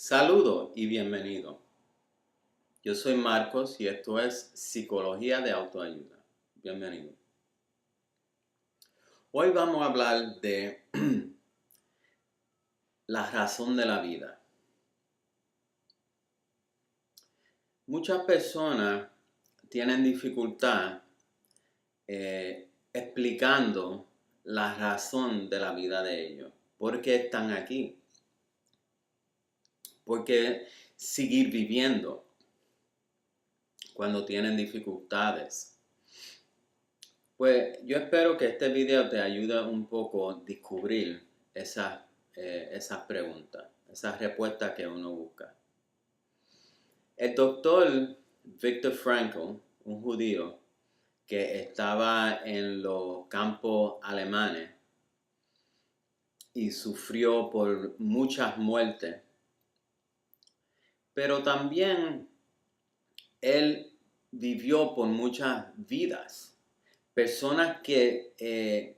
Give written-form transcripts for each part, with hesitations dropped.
Saludo y bienvenido. Yo soy Marcos y esto es Psicología de Autoayuda. Bienvenido. Hoy vamos a hablar de la razón de la vida. Muchas personas tienen dificultad explicando la razón de la vida de ellos. ¿Por qué están aquí? ¿Por qué seguir viviendo cuando tienen dificultades? Pues yo espero que este video te ayude un poco a descubrir esas preguntas, esas respuestas que uno busca. El doctor Viktor Frankl, un judío que estaba en los campos alemanes y sufrió por muchas muertes, pero también él vivió por muchas vidas. Personas que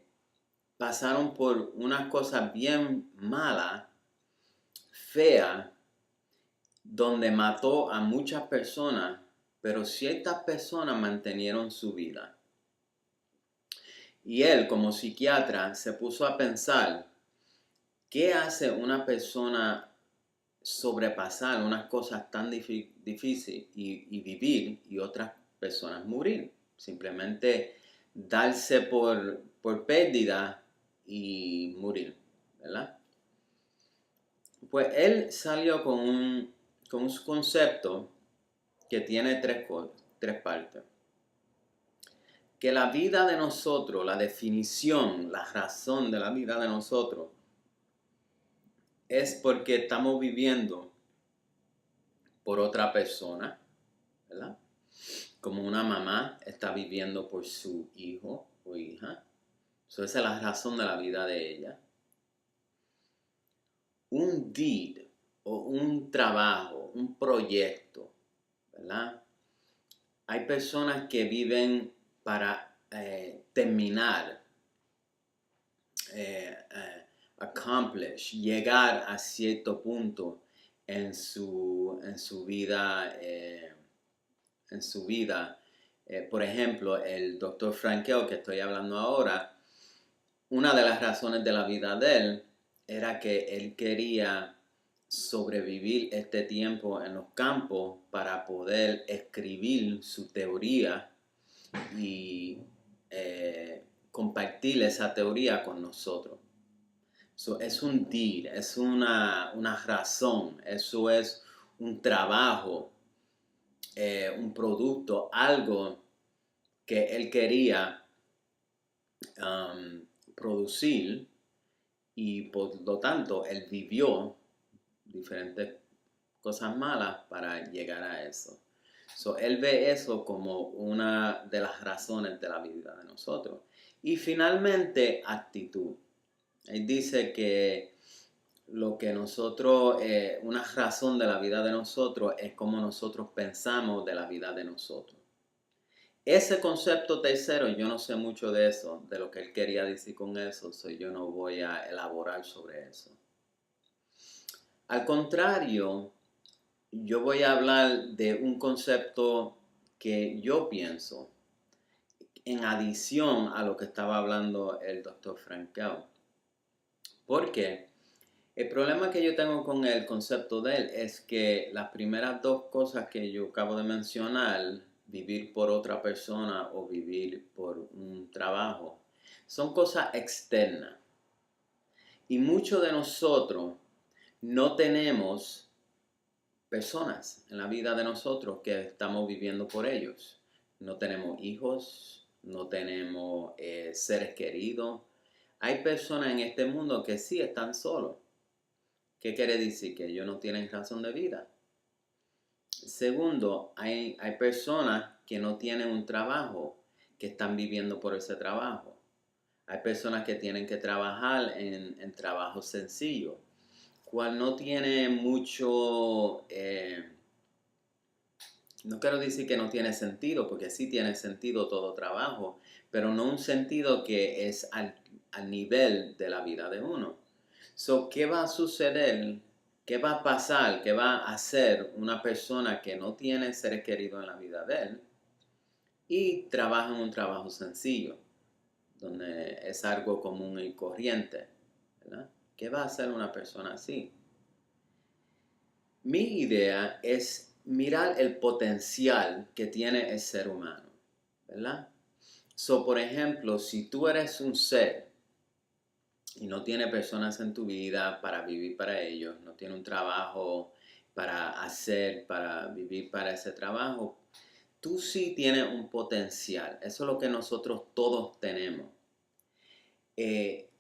pasaron por unas cosas bien malas, feas, donde mató a muchas personas, pero ciertas personas mantenieron su vida. Y él, como psiquiatra, se puso a pensar, ¿qué hace una persona sobrepasar unas cosas tan difíciles y vivir y otras personas morir? Simplemente darse por pérdida y morir, ¿verdad? Pues él salió con un concepto que tiene tres partes. Que la vida de nosotros, la definición, la razón de la vida de nosotros, es porque estamos viviendo por otra persona, ¿verdad? Como una mamá está viviendo por su hijo o hija. Esa es la razón de la vida de ella. Un deed o un trabajo, un proyecto, ¿verdad? Hay personas que viven para terminar, accomplish, llegar a cierto punto en su vida. Por ejemplo, el Dr. Frankl, que estoy hablando ahora, una de las razones de la vida de él era que él quería sobrevivir este tiempo en los campos para poder escribir su teoría y compartir esa teoría con nosotros. Es un deed, es una razón, eso es un trabajo, un producto, algo que él quería producir y por lo tanto él vivió diferentes cosas malas para llegar a eso. Él ve eso como una de las razones de la vida de nosotros. Y finalmente, actitud. Él dice que lo que nosotros, una razón de la vida de nosotros es como nosotros pensamos de la vida de nosotros. Ese concepto tercero, yo no sé mucho de eso, de lo que él quería decir con eso, yo no voy a elaborar sobre eso. Al contrario, yo voy a hablar de un concepto que yo pienso en adición a lo que estaba hablando el Dr. Frankl. Porque el problema que yo tengo con el concepto de él es que las primeras dos cosas que yo acabo de mencionar, vivir por otra persona o vivir por un trabajo, son cosas externas. Y muchos de nosotros no tenemos personas en la vida de nosotros que estamos viviendo por ellos. No tenemos hijos, no tenemos seres queridos. Hay personas en este mundo que sí están solos. ¿Qué quiere decir? Que ellos no tienen razón de vida. Segundo, hay personas que no tienen un trabajo, que están viviendo por ese trabajo. Hay personas que tienen que trabajar en trabajos sencillos, cual no tiene mucho, no quiero decir que no tiene sentido, porque sí tiene sentido todo trabajo, pero no un sentido que es al nivel de la vida de uno. ¿Qué va a suceder ¿Qué va a pasar? ¿Qué va a hacer una persona que no tiene seres queridos en la vida de él y trabaja en un trabajo sencillo, donde es algo común y corriente, ¿verdad? ¿Qué va a hacer una persona así? Mi idea es mirar el potencial que tiene el ser humano, ¿verdad? So, por ejemplo, si tú eres un ser y no tiene personas en tu vida para vivir para ellos, no tiene un trabajo para hacer, para vivir para ese trabajo, tú sí tienes un potencial. Eso es lo que nosotros todos tenemos.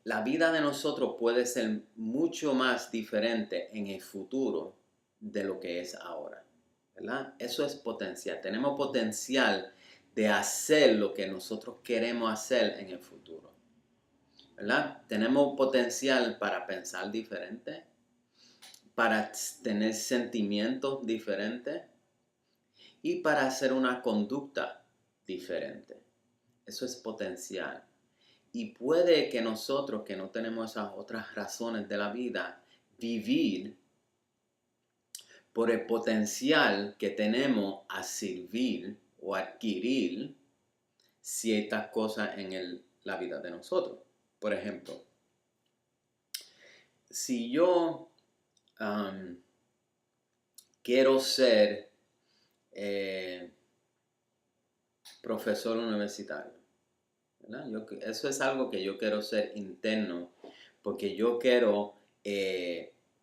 La vida de nosotros puede ser mucho más diferente en el futuro de lo que es ahora, ¿verdad? Eso es potencial. Tenemos potencial de hacer lo que nosotros queremos hacer en el futuro, ¿verdad? Tenemos potencial para pensar diferente, para tener sentimientos diferentes y para hacer una conducta diferente. Eso es potencial. Y puede que nosotros, que no tenemos esas otras razones de la vida, vivir por el potencial que tenemos a servir o adquirir ciertas cosas en la vida de nosotros. Por ejemplo, si yo quiero ser profesor universitario, ¿verdad? Eso es algo que yo quiero ser interno, porque yo quiero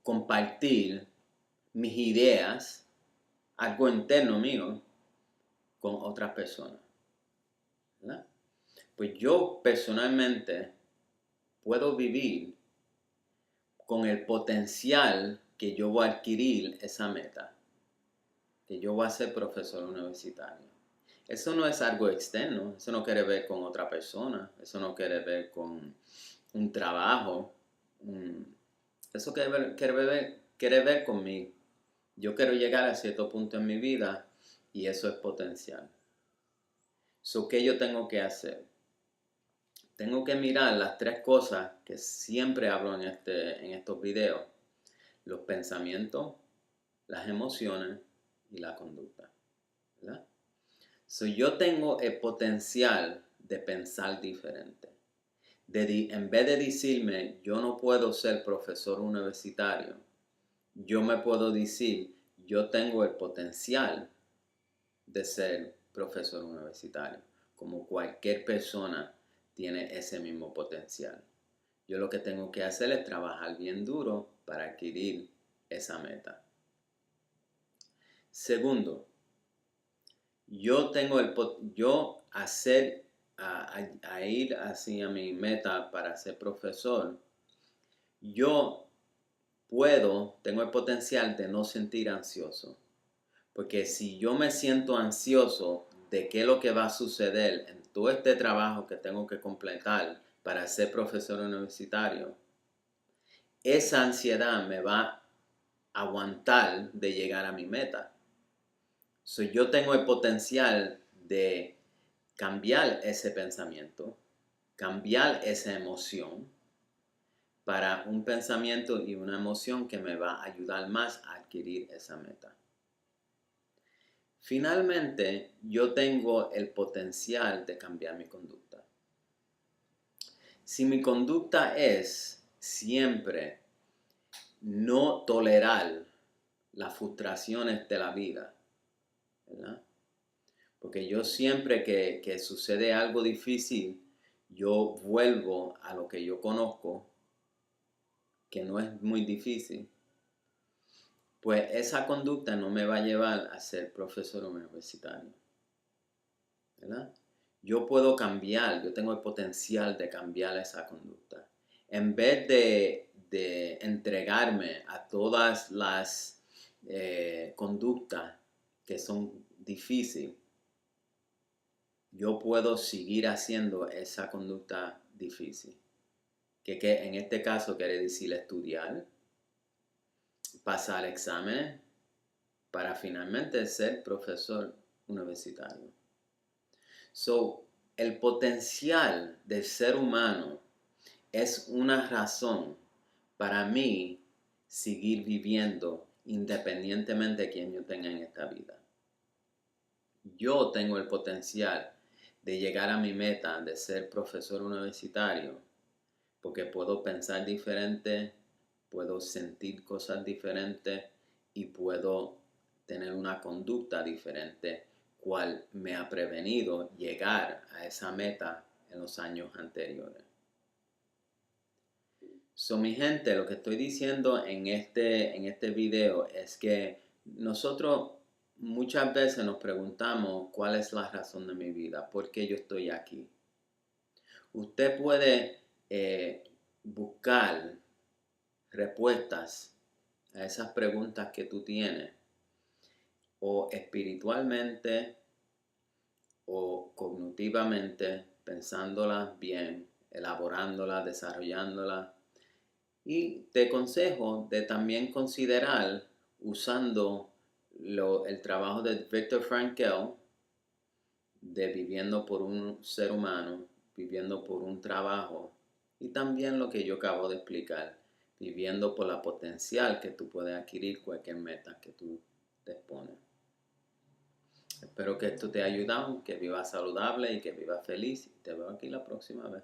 compartir mis ideas, algo interno mío, con otras personas, ¿verdad? Pues yo personalmente puedo vivir con el potencial que yo voy a adquirir esa meta, que yo voy a ser profesor universitario. Eso no es algo externo, eso no quiere ver con otra persona, eso no quiere ver con un trabajo, eso quiere ver conmigo. Yo quiero llegar a cierto punto en mi vida y eso es potencial. ¿Qué yo tengo que hacer? Tengo que mirar las tres cosas que siempre hablo en estos videos. Los pensamientos, las emociones y la conducta, ¿verdad? Yo tengo el potencial de pensar diferente. En vez de decirme, yo no puedo ser profesor universitario, yo me puedo decir, yo tengo el potencial de ser profesor universitario. Como cualquier persona tiene ese mismo potencial. Yo lo que tengo que hacer es trabajar bien duro para adquirir esa meta. Segundo, yo hacer a ir hacia mi meta para ser profesor, yo tengo el potencial de no sentir ansioso. Porque si yo me siento ansioso de qué es lo que va a suceder en todo este trabajo que tengo que completar para ser profesor universitario, esa ansiedad me va a aguantar de llegar a mi meta. Yo tengo el potencial de cambiar ese pensamiento, cambiar esa emoción para un pensamiento y una emoción que me va a ayudar más a adquirir esa meta. Finalmente, yo tengo el potencial de cambiar mi conducta. Si mi conducta es siempre no tolerar las frustraciones de la vida, ¿verdad? Porque yo siempre que sucede algo difícil, yo vuelvo a lo que yo conozco, que no es muy difícil, pues esa conducta no me va a llevar a ser profesor universitario, ¿verdad? Yo puedo cambiar, yo tengo el potencial de cambiar esa conducta. En vez de entregarme a todas las conductas que son difíciles, yo puedo seguir haciendo esa conducta difícil. Que en este caso quiere decir estudiar, pasar exámenes para finalmente ser profesor universitario. El potencial del ser humano es una razón para mí seguir viviendo independientemente de quién yo tenga en esta vida. Yo tengo el potencial de llegar a mi meta de ser profesor universitario porque puedo pensar diferente, puedo sentir cosas diferentes y puedo tener una conducta diferente, cual me ha prevenido llegar a esa meta en los años anteriores. So, mi gente, lo que estoy diciendo en este video es que nosotros muchas veces nos preguntamos cuál es la razón de mi vida, por qué yo estoy aquí. Usted puede buscar respuestas a esas preguntas que tú tienes, o espiritualmente o cognitivamente, pensándolas bien, elaborándolas, desarrollándolas. Y te aconsejo de también considerar usando el trabajo de Viktor Frankl de viviendo por un ser humano, viviendo por un trabajo, y también lo que yo acabo de explicar, viviendo por la potencial que tú puedes adquirir cualquier meta que tú te expones. Espero que esto te haya ayudado, que vivas saludable y que vivas feliz. Te veo aquí la próxima vez.